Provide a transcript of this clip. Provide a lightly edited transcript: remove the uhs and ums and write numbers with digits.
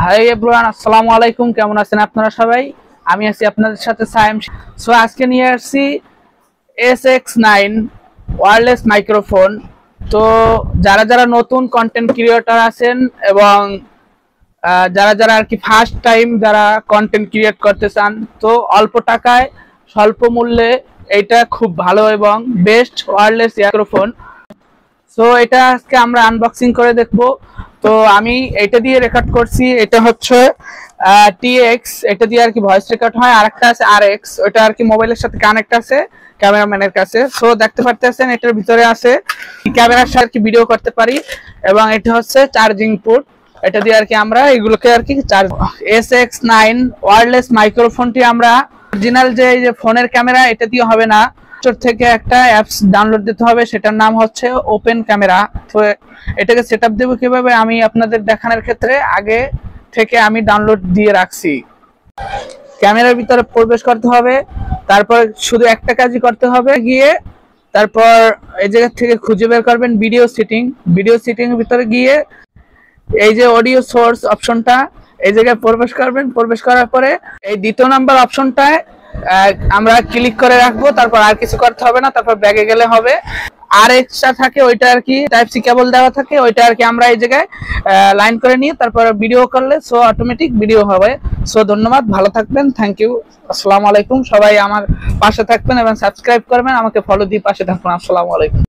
Hi everyone, আসসালামু আলাইকুম। কেমন আছেন আপনারা সবাই? আমি আছি আপনাদের সাথে সায়েম। সো আজকে নিয়ে আসছি SX9 ওয়্যারলেস মাইক্রোফোন। তো যারা যারা নতুন কন্টেন্ট ক্রিয়েটর আছেন এবং যারা যারা আর কি ফার্স্ট টাইম যারা কন্টেন্ট ক্রিয়েট করতে চান, তো অল্প টাকায় স্বল্প মূল্যে এটা খুব ভালো এবং বেস্ট ওয়্যারলেস মাইক্রোফোন। সো এটা আজকে আমরা আনবক্সিং করে দেখব। তো আমি এটা দিয়ে রেকর্ড করছি, এটা হচ্ছে TX, এটা দিয়ে আর কি ভয়েস রেকর্ড হয়। আর একটা আছে RX, ওটা আর কি মোবাইলের সাথে কানেক্ট আছে ক্যামেরাম্যানের কাছে। সো দেখতে পারতেছেন এটার ভিতরে আছে ক্যামেরার সাথে আর কি ভিডিও করতে পারি, এবং এটা হচ্ছে চার্জিং পোর্ট। এটা দিয়ে আর কি আমরা এগুলোকে আর কি চার্জ। SX9 ওয়্যারলেস মাইক্রোফোনটি আমরা অরিজিনাল যে ফোনের ক্যামেরা এটা দিয়ে হবে না, থেকে একটা অ্যাপস ডাউনলোড দিতে হবে, সেটার নাম হচ্ছে ওপেন ক্যামেরা। তো এটাকে সেটআপ দেব কিভাবে আমি আপনাদের দেখানোর ক্ষেত্রে আগে থেকে আমি ডাউনলোড দিয়ে রাখছি। ক্যামেরার ভিতরে প্রবেশ করতে হবে, তারপর শুধু একটা কাজই করতে হবে, গিয়ে তারপর এই জায়গা থেকে খুঁজে বের করবেন ভিডিও সেটিং। ভিডিও সেটিং এর ভিতরে গিয়ে এই যে অডিও সোর্স অপশনটা এই জায়গায় প্রবেশ করবেন। প্রবেশ করার পরে এই দ্বিতীয় নাম্বার অপশনটায় আমরা ক্লিক করে রাখবো, তারপর আর কিছু করতে হবে না। তারপর ব্যাগে গেলে হবে আর এক্সট্রা থাকে ওইটা আর কি টাইপ সি কেবল দেওয়া থাকে, ওইটা আর কি আমরা এই জায়গায় লাইন করে নিয়ে তারপর ভিডিও করলে সো অটোমেটিক ভিডিও হবে। সো ধন্যবাদ, ভালো থাকবেন, থ্যাংক ইউ, আসসালামু আলাইকুম। সবাই আমার পাশে থাকবেন এবং সাবস্ক্রাইব করবেন, আমাকে ফলো দিয়ে পাশে থাকবেন। আসসালামু আলাইকুম।